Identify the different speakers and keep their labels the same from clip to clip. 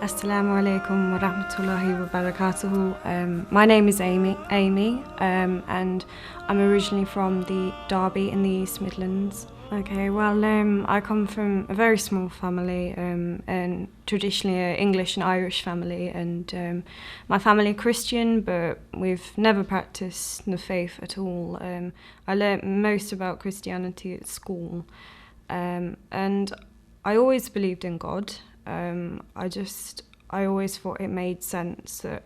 Speaker 1: Assalamu alaikum wa rahmatullahi wa barakatuhu. My name is Amy, and I'm originally from the Derby in the East Midlands. Okay, well, I come from a very small family, and traditionally an English and Irish family, and my family are Christian, but we've never practiced the faith at all. I learnt most about Christianity at school, and I always believed in God. I always thought it made sense that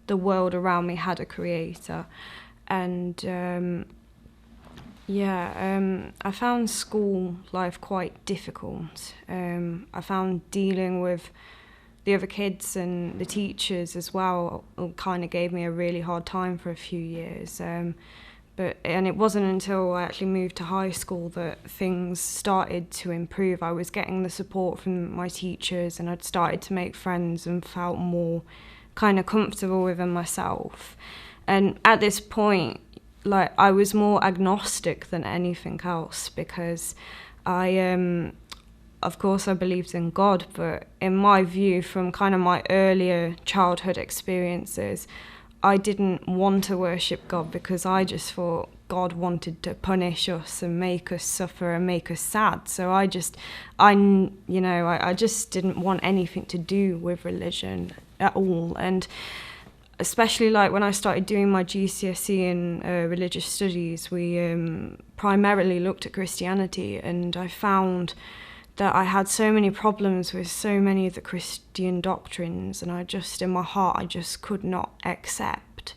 Speaker 1: the world around me had a creator, and I found school life quite difficult. I found dealing with the other kids and the teachers as well kind of gave me a really hard time for a few years. And it wasn't until I actually moved to high school that things started to improve. I was getting the support from my teachers, and I'd started to make friends and felt more kind of comfortable within myself. And at this point, like, I was more agnostic than anything else, because of course I believed in God, but in my view, from kind of my earlier childhood experiences, I didn't want to worship God because I just thought God wanted to punish us and make us suffer and make us sad. So I just didn't want anything to do with religion at all. And especially like when I started doing my GCSE in religious studies, we primarily looked at Christianity, and I found that I had so many problems with so many of the Christian doctrines, and in my heart, I just could not accept.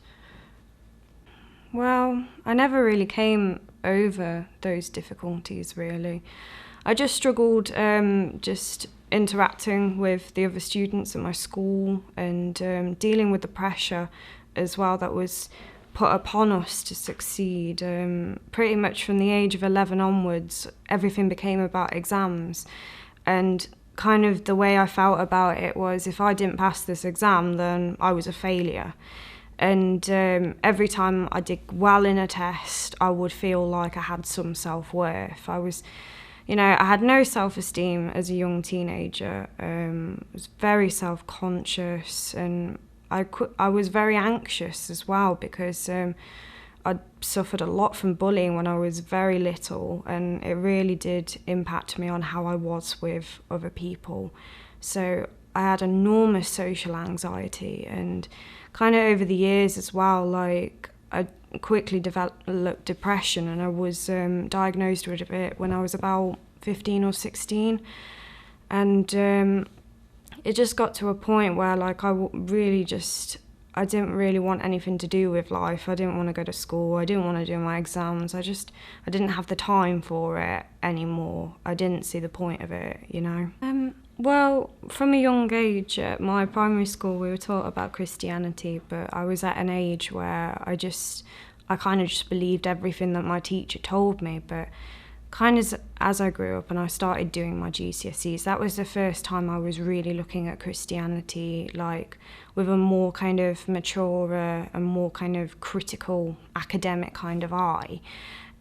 Speaker 1: Well, I never really came over those difficulties, really. I just struggled just interacting with the other students at my school, and dealing with the pressure as well that was put upon us to succeed. Pretty much from the age of 11 onwards, everything became about exams, and kind of the way I felt about it was, if I didn't pass this exam, then I was a failure. And every time I did well in a test, I would feel like I had some self-worth. I had no self-esteem as a young teenager. I was very self-conscious, and I was very anxious as well, because I'd suffered a lot from bullying when I was very little, and it really did impact me on how I was with other people. So I had enormous social anxiety, and kind of over the years as well, like, I quickly developed depression, and I was diagnosed with it when I was about 15 or 16. And it just got to a point where, like, I didn't really want anything to do with life. I didn't want to go to school. I didn't want to do my exams. I didn't have the time for it anymore. I didn't see the point of it, you know. Well, from a young age at my primary school, we were taught about Christianity, but I was at an age where I kind of just believed everything that my teacher told me. But kind of as I grew up and I started doing my GCSEs, that was the first time I was really looking at Christianity, like, with a more kind of mature and more kind of critical academic kind of eye.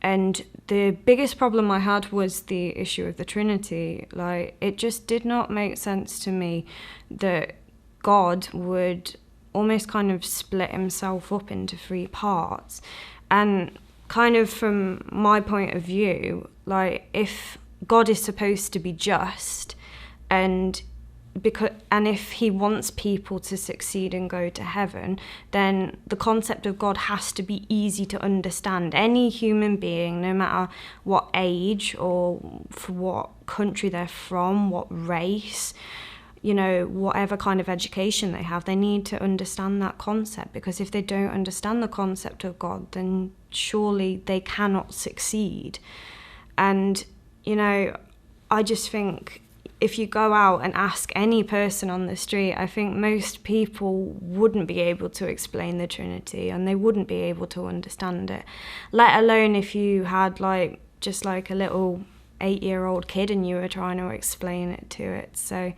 Speaker 1: And the biggest problem I had was the issue of the Trinity. Like, it just did not make sense to me that God would almost kind of split himself up into three parts. And kind of from my point of view, like, if God is supposed to be just, and if he wants people to succeed and go to heaven, then the concept of God has to be easy to understand. Any human being, no matter what age or for what country they're from, what race, whatever kind of education they have, they need to understand that concept, because if they don't understand the concept of God, then surely they cannot succeed. And, I just think if you go out and ask any person on the street, I think most people wouldn't be able to explain the Trinity, and they wouldn't be able to understand it, let alone if you had just like a little 8-year-old kid and you were trying to explain it to it. So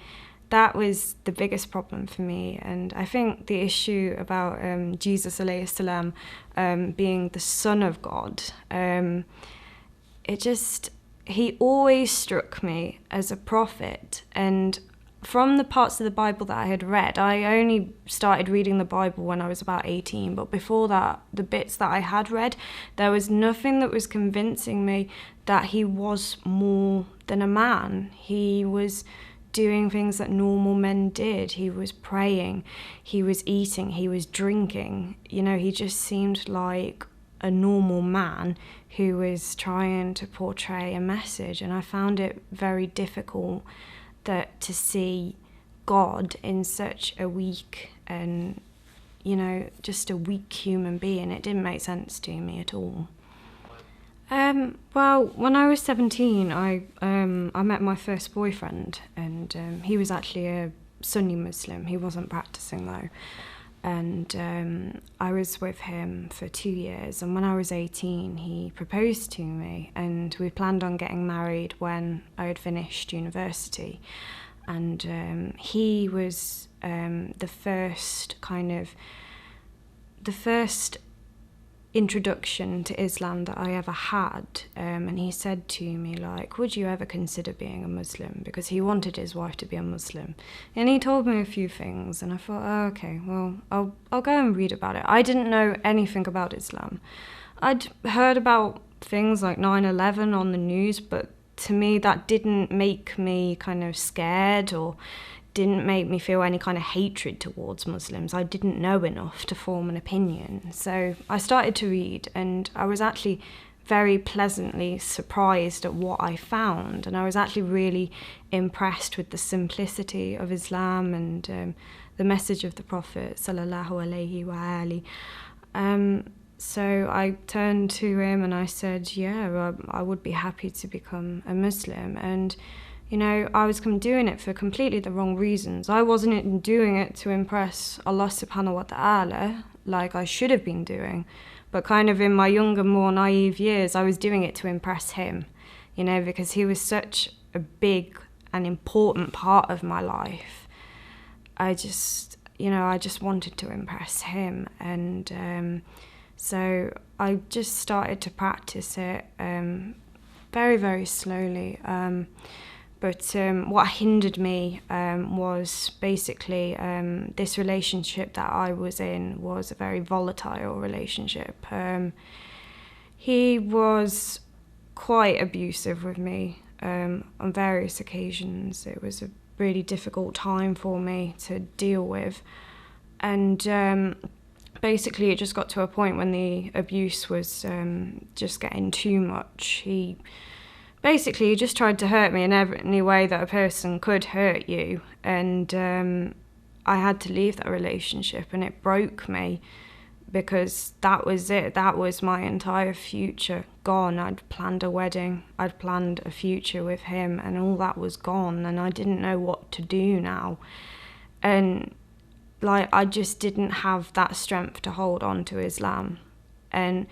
Speaker 1: that was the biggest problem for me. And I think the issue about Jesus alayhi salam being the Son of God, he always struck me as a prophet. And from the parts of the Bible that I had read, I only started reading the Bible when I was about 18, but before that, the bits that I had read, there was nothing that was convincing me that he was more than a man. He was doing things that normal men did. He was praying, he was eating, he was drinking. You know, he just seemed like a normal man who was trying to portray a message. And I found it very difficult to see God in such a weak and, you know, just a weak human being. It didn't make sense to me at all. Well, when I was 17, I met my first boyfriend, and he was actually a Sunni Muslim. He wasn't practicing though. And I was with him for 2 years, and when I was 18, he proposed to me, and we planned on getting married when I had finished university. And he was the first introduction to Islam that I ever had, and he said to me, like, would you ever consider being a Muslim? Because he wanted his wife to be a Muslim. And he told me a few things, and I thought, oh, okay, well, I'll go and read about it. I didn't know anything about Islam. I'd heard about things like 9/11 on the news, but to me that didn't make me kind of scared or didn't make me feel any kind of hatred towards Muslims. I didn't know enough to form an opinion. So I started to read, and I was actually very pleasantly surprised at what I found. And I was actually really impressed with the simplicity of Islam and the message of the Prophet sallallahu alaihi wa. So I turned to him and I said, yeah, I would be happy to become a Muslim. And you know, I was doing it for completely the wrong reasons. I wasn't doing it to impress Allah subhanahu wa ta'ala like I should have been doing. But kind of in my younger, more naive years, I was doing it to impress him, you know, because he was such a big and important part of my life. I just wanted to impress him. And so I just started to practice it very, very slowly. But what hindered me was basically this relationship that I was in was a very volatile relationship. He was quite abusive with me on various occasions. It was a really difficult time for me to deal with. And basically it just got to a point when the abuse was just getting too much. He just tried to hurt me in any way that a person could hurt you. And I had to leave that relationship, and it broke me because that was it. That was my entire future gone. I'd planned a wedding, I'd planned a future with him, and all that was gone, and I didn't know what to do now. And like, I just didn't have that strength to hold on to Islam. And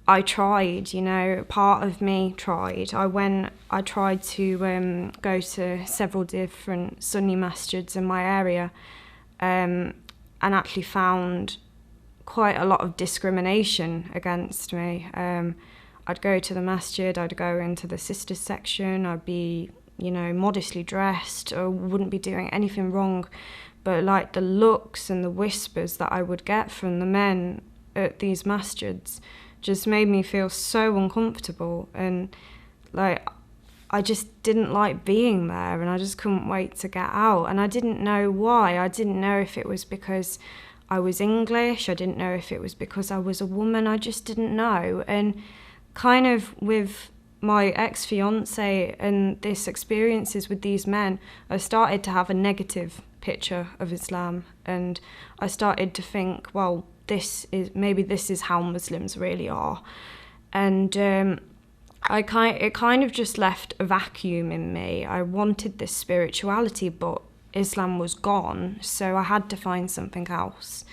Speaker 1: I tried, you know, part of me tried. I tried to go to several different Sunni masjids in my area, and actually found quite a lot of discrimination against me. I'd go to the masjid, I'd go into the sisters section, I'd be, you know, modestly dressed, or wouldn't be doing anything wrong, but like the looks and the whispers that I would get from the men at these masjids just made me feel so uncomfortable. And like, I just didn't like being there, and I just couldn't wait to get out. And I didn't know why. I didn't know if it was because I was English, I didn't know if it was because I was a woman, I just didn't know. And kind of with my ex-fiance and this experiences with these men, I started to have a negative picture of Islam, and I started to think, well, this is how Muslims really are. And it kind of just left a vacuum in me. I wanted this spirituality, but Islam was gone, so I had to find something else.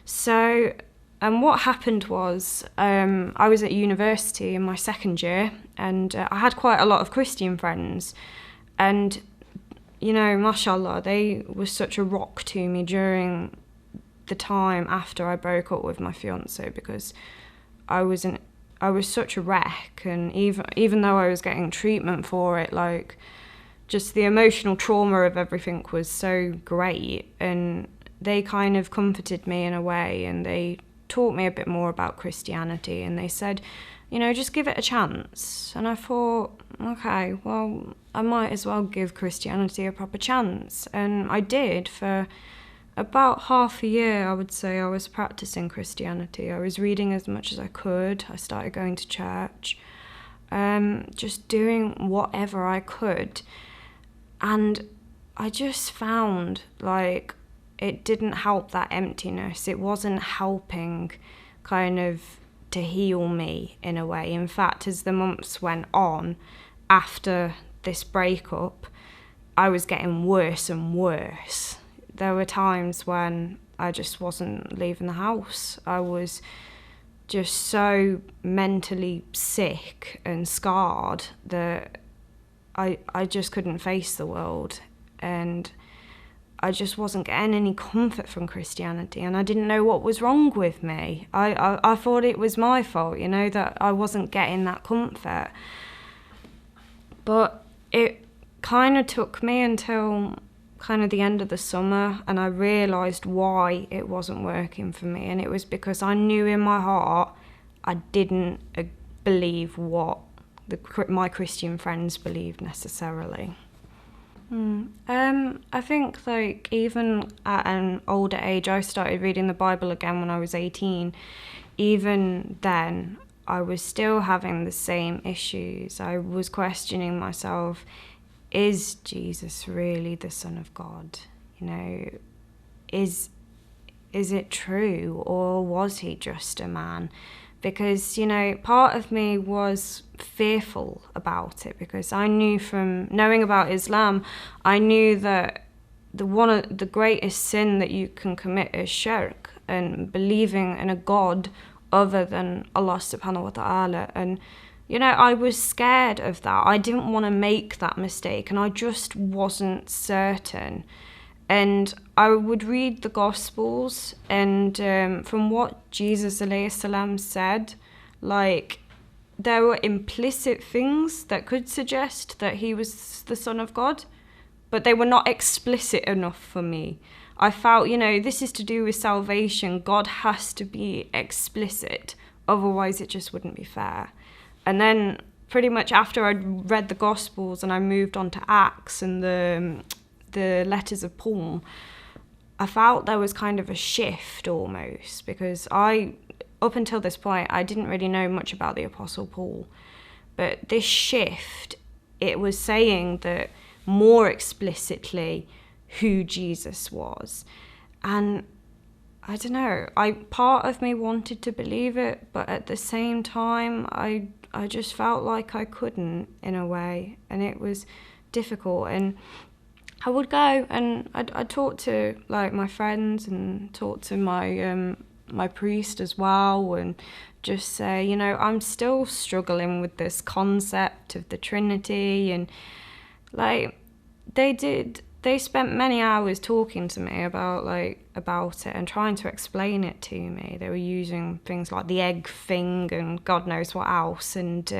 Speaker 1: So, and what happened was, I was at university in my second year, and I had quite a lot of Christian friends, and you know, mashallah, they were such a rock to me during the time after I broke up with my fiance, because I was such a wreck, and even though I was getting treatment for it, like, just the emotional trauma of everything was so great, and they kind of comforted me in a way, and they taught me a bit more about Christianity, and they said, you know, just give it a chance. And I thought, okay, well, I might as well give Christianity a proper chance. And I did. For about half a year, I would say, I was practicing Christianity. I was reading as much as I could. I started going to church, just doing whatever I could. And I just found, like, it didn't help that emptiness. It wasn't helping kind of to heal me in a way. In fact, as the months went on after this breakup, I was getting worse and worse. There were times when I just wasn't leaving the house. I was just so mentally sick and scarred that I just couldn't face the world, and I just wasn't getting any comfort from Christianity, and I didn't know what was wrong with me. I thought it was my fault, you know, that I wasn't getting that comfort. But it kind of took me until kind of the end of the summer, and I realised why it wasn't working for me, and it was because I knew in my heart I didn't believe what my Christian friends believed necessarily. I think, like, even at an older age, I started reading the Bible again when I was 18. Even then, I was still having the same issues. I was questioning myself, is Jesus really the Son of God? You know, is it true, or was he just a man? Because, you know, part of me was fearful about it, because I knew from knowing about Islam, I knew that one of the greatest sin that you can commit is shirk, and believing in a God other than Allah subhanahu wa ta'ala. And, you know, I was scared of that. I didn't want to make that mistake, and I just wasn't certain. And I would read the Gospels, and from what Jesus ﷺ said, like, there were implicit things that could suggest that he was the Son of God, but they were not explicit enough for me. I felt, you know, this is to do with salvation. God has to be explicit, otherwise it just wouldn't be fair. And then pretty much after I'd read the Gospels and I moved on to Acts and the letters of Paul, I felt there was kind of a shift almost, because up until this point, I didn't really know much about the Apostle Paul. But this shift, it was saying that more explicitly who Jesus was. And I don't know, part of me wanted to believe it, but at the same time, I just felt like I couldn't, in a way, and it was difficult. And I would go and I'd talk to, like, my friends, and talk to my priest as well, and just say, you know, I'm still struggling with this concept of the Trinity. And, like, they spent many hours talking to me about it and trying to explain it to me. They were using things like the egg thing and God knows what else, and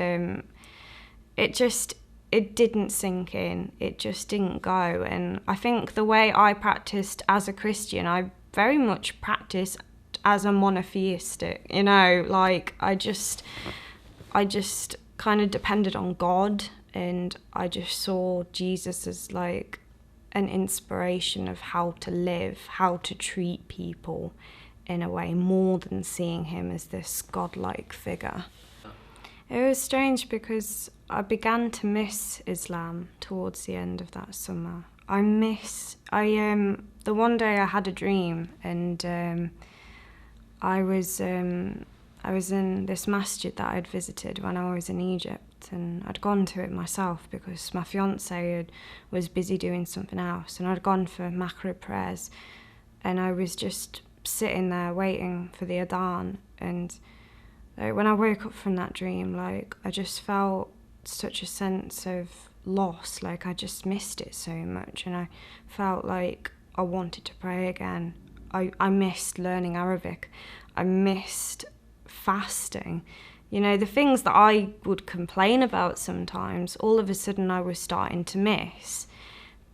Speaker 1: it didn't sink in. It just didn't go. And I think the way I practiced as a Christian, I very much practiced as a monotheistic, you know, like, I just kind of depended on God, and I just saw Jesus as, like, an inspiration of how to live, how to treat people in a way, more than seeing him as this godlike figure. It was strange because I began to miss Islam towards the end of that summer. The one day I had a dream, and I was in this masjid that I'd visited when I was in Egypt, and I'd gone to it myself because my fiancé was busy doing something else, and I'd gone for Maghrib prayers, and I was just sitting there waiting for the adhan. And when I woke up from that dream, like, I just felt such a sense of lost, like I just missed it so much, and I felt like I wanted to pray again. I missed learning Arabic. I missed fasting. You know, the things that I would complain about sometimes, all of a sudden I was starting to miss.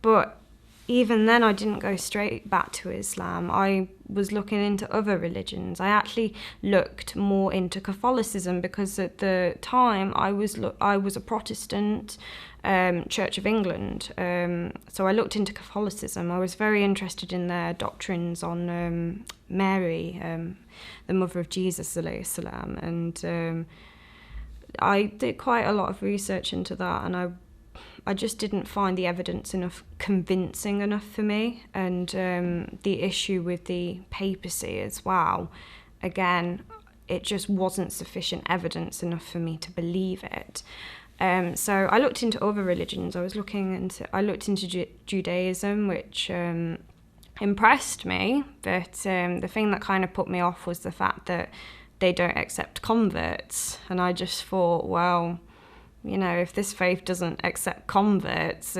Speaker 1: But even then, I didn't go straight back to Islam. I was looking into other religions. I actually looked more into Catholicism because at the time I was a Protestant, Church of England. So I looked into Catholicism. I was very interested in their doctrines on Mary, the mother of Jesus, alayhi salam, and I did quite a lot of research into that, and I just didn't find the evidence convincing enough for me. And the issue with the papacy as well, again, it just wasn't sufficient evidence enough for me to believe it. So I looked into other religions. I looked into Judaism, which impressed me, but the thing that kind of put me off was the fact that they don't accept converts. And I just thought, well, you know, if this faith doesn't accept converts,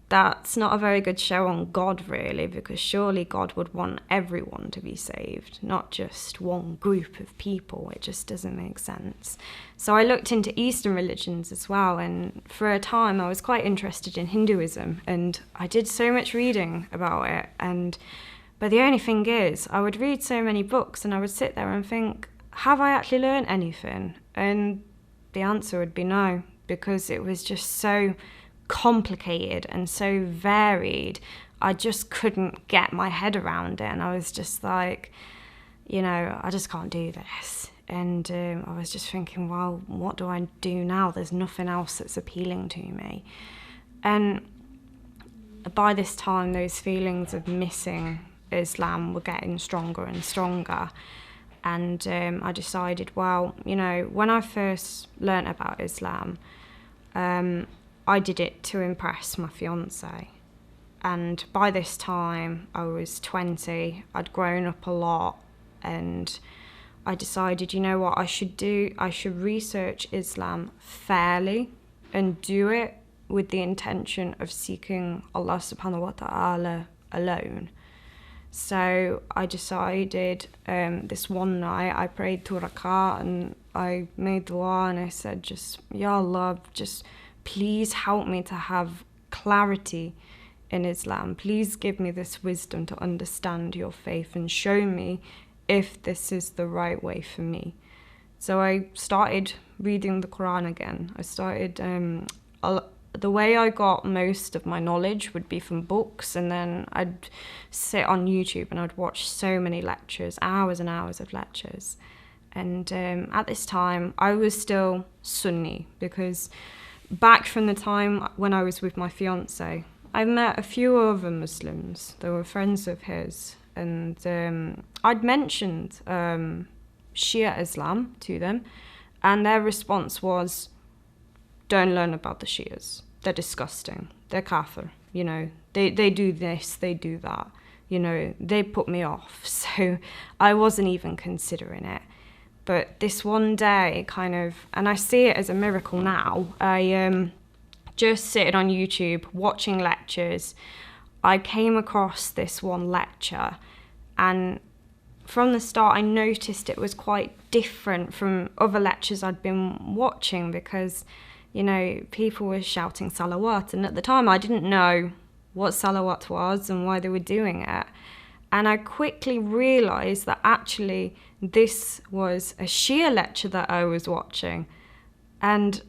Speaker 1: that's not a very good show on God, really, because surely God would want everyone to be saved, not just one group of people. It just doesn't make sense. So I looked into Eastern religions as well, and for a time I was quite interested in Hinduism, and I did so much reading about it. But the only thing is, I would read so many books and I would sit there and think, have I actually learned anything? And the answer would be no, because it was just so complicated and so varied. I just couldn't get my head around it, and I was just like, you know, I just can't do this. And I was just thinking, well, what do I do now? There's nothing else that's appealing to me. And by this time, those feelings of missing Islam were getting stronger and stronger. And I decided, well, you know, when I first learnt about Islam, I did it to impress my fiancé. And by this time, I was 20, I'd grown up a lot, and I decided, you know what I should do? I should research Islam fairly and do it with the intention of seeking Allah subhanahu wa ta'ala alone. So I decided this one night, I prayed 2 rakat and I made dua and I said, just, Ya Allah, just please help me to have clarity in Islam. Please give me this wisdom to understand your faith and show me if this is the right way for me. So I started reading the Quran again. I started, the way I got most of my knowledge would be from books, and then I'd sit on YouTube and I'd watch so many lectures, hours and hours of lectures. And at this time, I was still Sunni, because back from the time when I was with my fiancé, I met a few other Muslims. They were friends of his, and I'd mentioned Shia Islam to them, and their response was, don't learn about the Shias. They're disgusting. They're kafir. You know, they do this, they do that. You know, they put me off. So I wasn't even considering it. But this one day kind of, and I see it as a miracle now, I just sitting on YouTube watching lectures, I came across this one lecture, and from the start I noticed it was quite different from other lectures I'd been watching, because, you know, people were shouting salawat, and at the time I didn't know what salawat was and why they were doing it. And I quickly realised that actually this was a Shia lecture that I was watching. And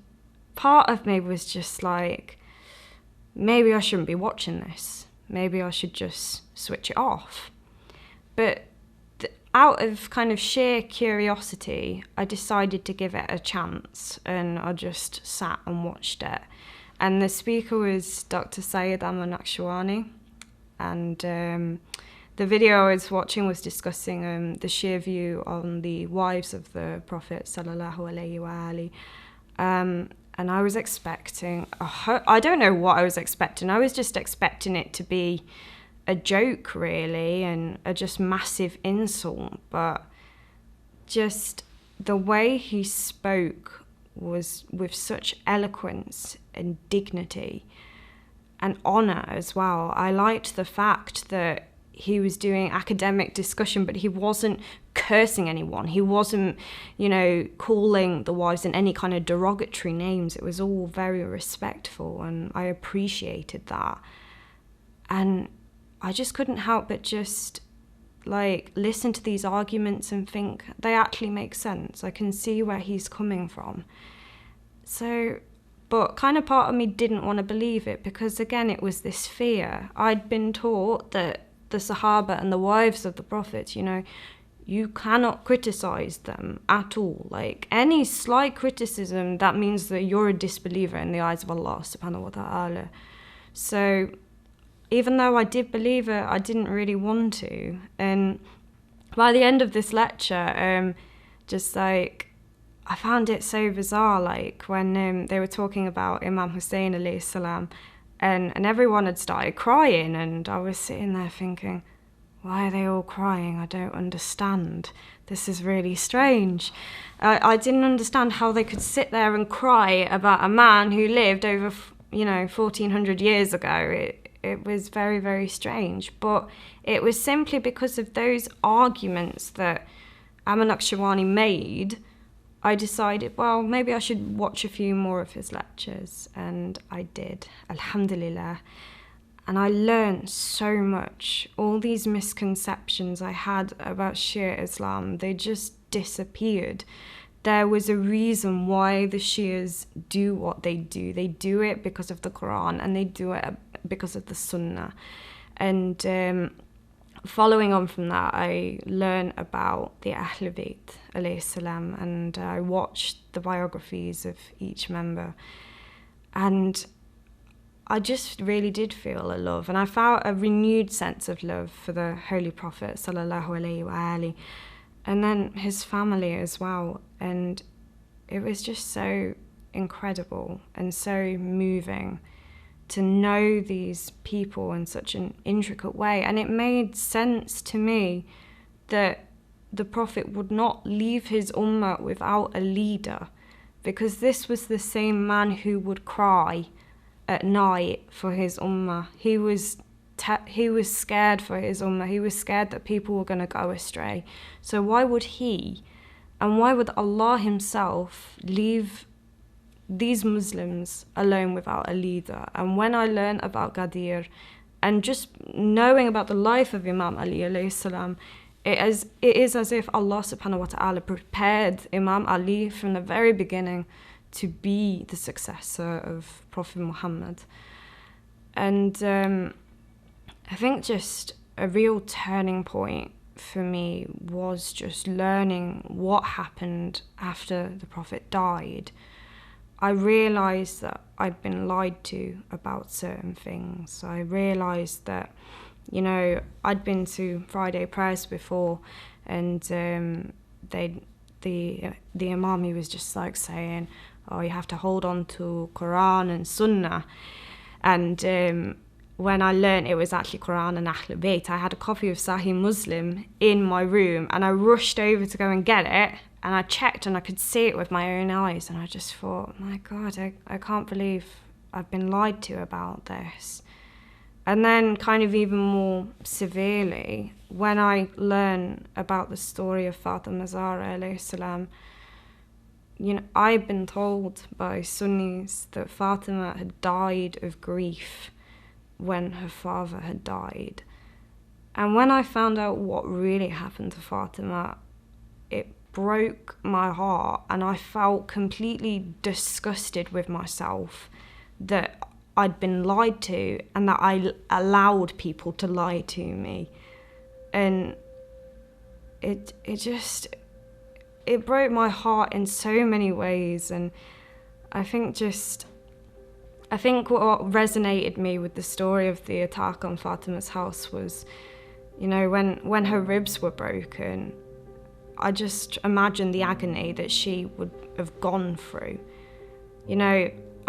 Speaker 1: part of me was just like, maybe I shouldn't be watching this. Maybe I should just switch it off. But out of kind of sheer curiosity, I decided to give it a chance, and I just sat and watched it. And the speaker was Dr. Zainab Amy Hodgkins, and the video I was watching was discussing the Shia view on the wives of the Prophet sallallahu alaihi wa alihi. And I was expecting, I don't know what I was expecting. I was just expecting it to be a joke, really, and a just massive insult. But just the way he spoke was with such eloquence and dignity and honour as well. I liked the fact that he was doing academic discussion, but he wasn't cursing anyone. He wasn't, calling the wives in any kind of derogatory names. It was all very respectful, and I appreciated that. And I just couldn't help but just listen to these arguments and think they actually make sense. I can see where he's coming from. So, but kind of part of me didn't want to believe it, because again, it was this fear. I'd been taught that the Sahaba and the wives of the Prophet, you cannot criticize them at all. Any slight criticism, that means that you're a disbeliever in the eyes of Allah subhanahu wa ta'ala. So even though I did believe it, I didn't really want to. And by the end of this lecture, I found it so bizarre, when they were talking about Imam Hussein alayhi salam, and everyone had started crying, and I was sitting there thinking, why are they all crying? I don't understand. This is really strange. I didn't understand how they could sit there and cry about a man who lived over, 1400 years ago. It was very, very strange. But it was simply because of those arguments that Ahmad Naqshbandi made. I decided, well, maybe I should watch a few more of his lectures, and I did, alhamdulillah. And I learned so much. All these misconceptions I had about Shia Islam, they just disappeared. There was a reason why the Shias do what they do. They do it because of the Quran, and they do it because of the Sunnah. And following on from that, I learned about the Ahlulbayt alayhi salam, and I watched the biographies of each member. And I just really did feel a love, and I felt a renewed sense of love for the Holy Prophet sallallahu alaihi wasallam, and then his family as well. And it was just so incredible and so moving to know these people in such an intricate way. And it made sense to me that the Prophet would not leave his ummah without a leader, because this was the same man who would cry at night for his ummah. He was scared for his ummah. He was scared that people were going to go astray. So why would he, and why would Allah himself leave these Muslims alone without a leader? And when I learned about Ghadir, and just knowing about the life of Imam Ali alayhi salam, it is as if Allah subhanahu wa ta'ala prepared Imam Ali from the very beginning to be the successor of Prophet Muhammad. And I think just a real turning point for me was just learning what happened after the Prophet died. I realised that I'd been lied to about certain things. I realised that, I'd been to Friday prayers before, and the Imam, he was just saying, oh, you have to hold on to Quran and Sunnah. And when I learned it was actually Quran and Ahlulbayt, I had a copy of Sahih Muslim in my room, and I rushed over to go and get it, and I checked and I could see it with my own eyes, and I just thought, my God, I can't believe I've been lied to about this. And then kind of even more severely, when I learned about the story of Fatima Zahra alayhi salam, I've been told by Sunnis that Fatima had died of grief when her father had died. And when I found out what really happened to Fatima, it broke my heart, and I felt completely disgusted with myself that I'd been lied to, and that I allowed people to lie to me. And it broke my heart in so many ways. And I think what resonated me with the story of the attack on Fatima's house was, when her ribs were broken, I just imagined the agony that she would have gone through.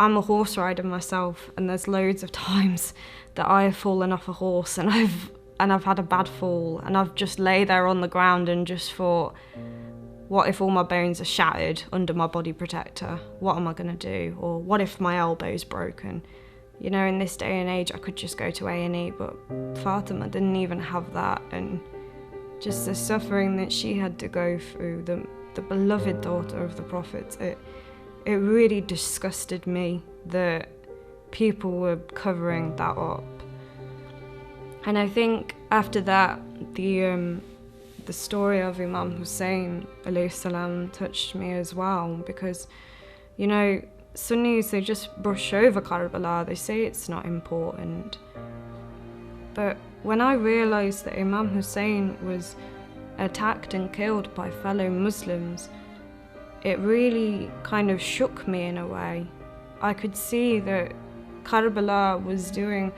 Speaker 1: I'm a horse rider myself, and there's loads of times that I have fallen off a horse, and I've had a bad fall, and I've just lay there on the ground and just thought, what if all my bones are shattered under my body protector? What am I going to do? Or what if my elbow's broken? You know, in this day and age, I could just go to A&E, but Fatima didn't even have that. And just the suffering that she had to go through, the beloved daughter of the Prophet, it really disgusted me that people were covering that up. And I think after that, the story of Imam Hussein alayhi salam touched me as well, because, you know, Sunnis, they just brush over Karbala, they say it's not important. But when I realised that Imam Hussein was attacked and killed by fellow Muslims, it really kind of shook me in a way. I could see that Karbala was doing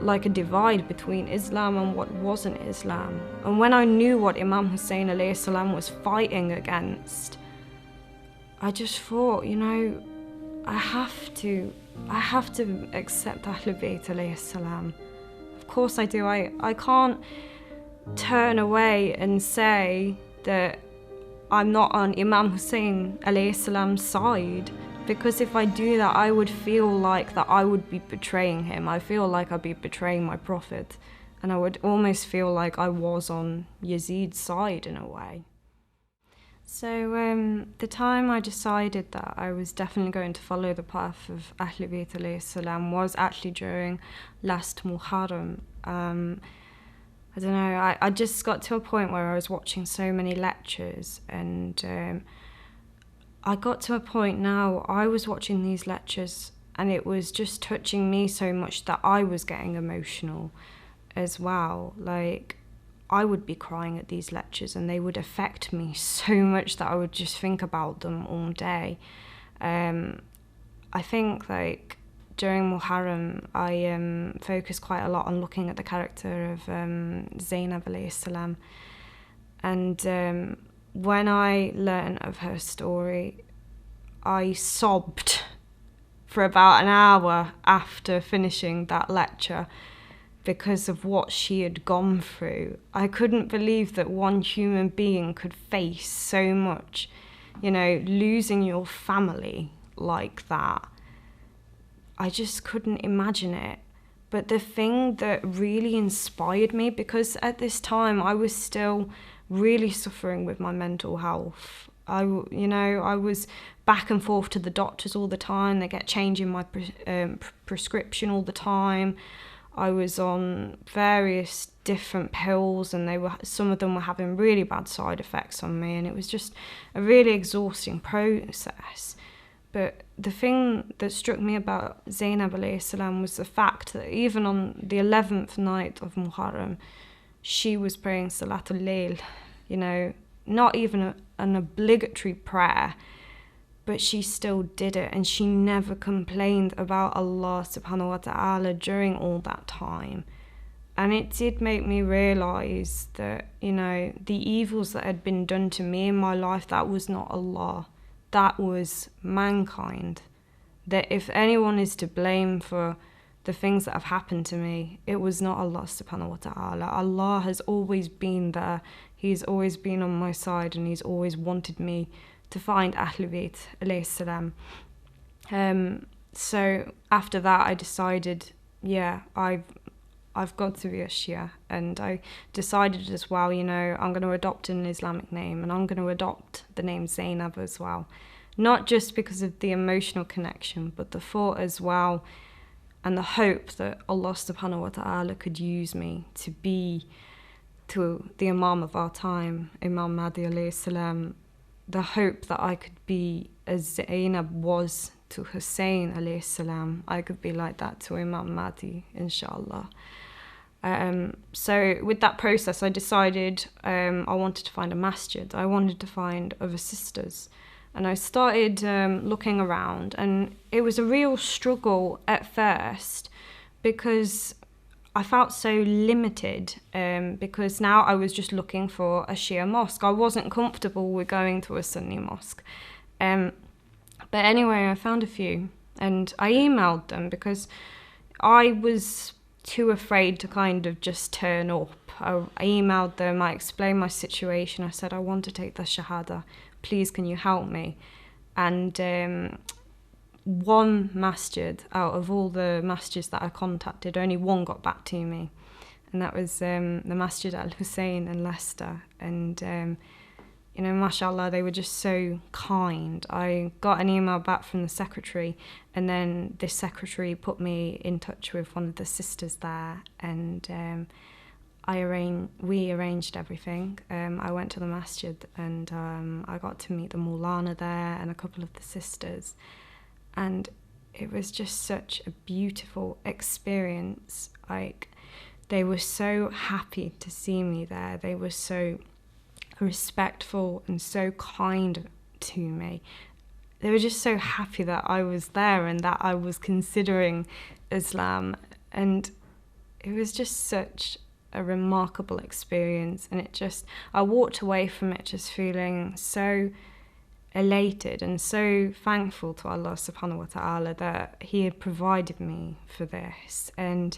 Speaker 1: like a divide between Islam and what wasn't Islam. And when I knew what Imam Hussein alayhi salam was fighting against, I just thought, you know, I have to accept Ahlulbayt alayhi salam. Of course I do. I can't turn away and say that I'm not on Imam Hussein alayhi salam's side, because if I do that, I would feel like that I would be betraying him. I feel like I'd be betraying my Prophet, and I would almost feel like I was on Yazid's side in a way. So the time I decided that I was definitely going to follow the path of Ahlulbayt alayhi salam was actually during last Muharram. I don't know, I just got to a point where I was watching so many lectures, and I got to a point now, I was watching these lectures and it was just touching me so much that I was getting emotional as well. Like, I would be crying at these lectures and they would affect me so much that I would just think about them all day. I think, like, during Muharram, I focused quite a lot on looking at the character of Zainab alayhi salam. And when I learned of her story, I sobbed for about an hour after finishing that lecture because of what she had gone through. I couldn't believe that one human being could face so much, you know, losing your family like that. I just couldn't imagine it. But the thing that really inspired me, because at this time I was still really suffering with my mental health. I was back and forth to the doctors all the time. They kept changing my prescription all the time. I was on various different pills, and some of them were having really bad side effects on me, and it was just a really exhausting process. But the thing that struck me about Zainab alayhi salam was the fact that even on the 11th night of Muharram, she was praying Salatul Layl, you know, not even an obligatory prayer, but she still did it, and she never complained about Allah subhanahu wa ta'ala during all that time. And it did make me realise that, you know, the evils that had been done to me in my life, that was not Allah. That was mankind. That if anyone is to blame for the things that have happened to me, it was not Allah subhanahu wa ta'ala. Allah has always been there. He's always been on my side, and He's always wanted me to find Ahlulbayt alayhi salam. So after that, I decided, yeah, I've got to be a Shia, and I decided as well, you know, I'm going to adopt an Islamic name, and I'm going to adopt the name Zainab as well. Not just because of the emotional connection, but the thought as well, and the hope that Allah subhanahu wa ta'ala could use me to be to the Imam of our time, Imam Mahdi alayhi salam, the hope that I could be as Zainab was to Hussein alayhi salam, I could be like that to Imam Mahdi, inshallah. So with that process, I decided I wanted to find a masjid. I wanted to find other sisters. And I started looking around, and it was a real struggle at first because I felt so limited, because now I was just looking for a Shia mosque. I wasn't comfortable with going to a Sunni mosque. But anyway, I found a few, and I emailed them because I was too afraid to kind of just turn up. I emailed them, I explained my situation. I said, I want to take the Shahada. Please, can you help me? And one masjid out of all the masjids that I contacted, only one got back to me. And that was the Masjid Al-Hussein in Leicester. And, you know, mashallah, they were just so kind. I got an email back from the secretary, and then this secretary put me in touch with one of the sisters there, and we arranged everything. I went to the masjid, and I got to meet the Maulana there and a couple of the sisters. And it was just such a beautiful experience. Like, they were so happy to see me there. They were so respectful and so kind to me. They were just so happy that I was there and that I was considering Islam. And it was just such a remarkable experience. And I walked away from it just feeling so elated and so thankful to Allah subhanahu wa ta'ala that He had provided me for this. And,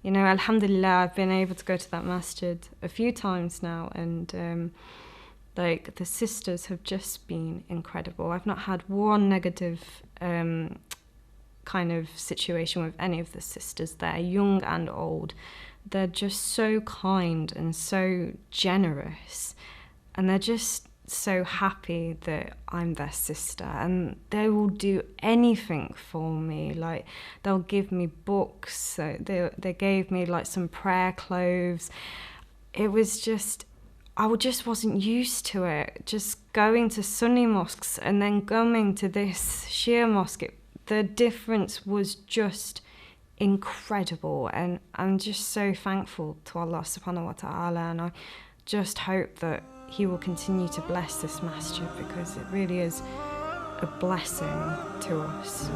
Speaker 1: you know, alhamdulillah, I've been able to go to that masjid a few times now, and like, the sisters have just been incredible. I've not had one negative kind of situation with any of the sisters there, young and old. They're just so kind and so generous, and they're just so happy that I'm their sister, and they will do anything for me. Like, they'll give me books. So they gave me like some prayer clothes. It was just, I just wasn't used to it, just going to Sunni mosques and then coming to this Shia mosque. The difference was just incredible, and I'm just so thankful to Allah subhanahu wa ta'ala, and I just hope that He will continue to bless this masjid, because it really is a blessing to us.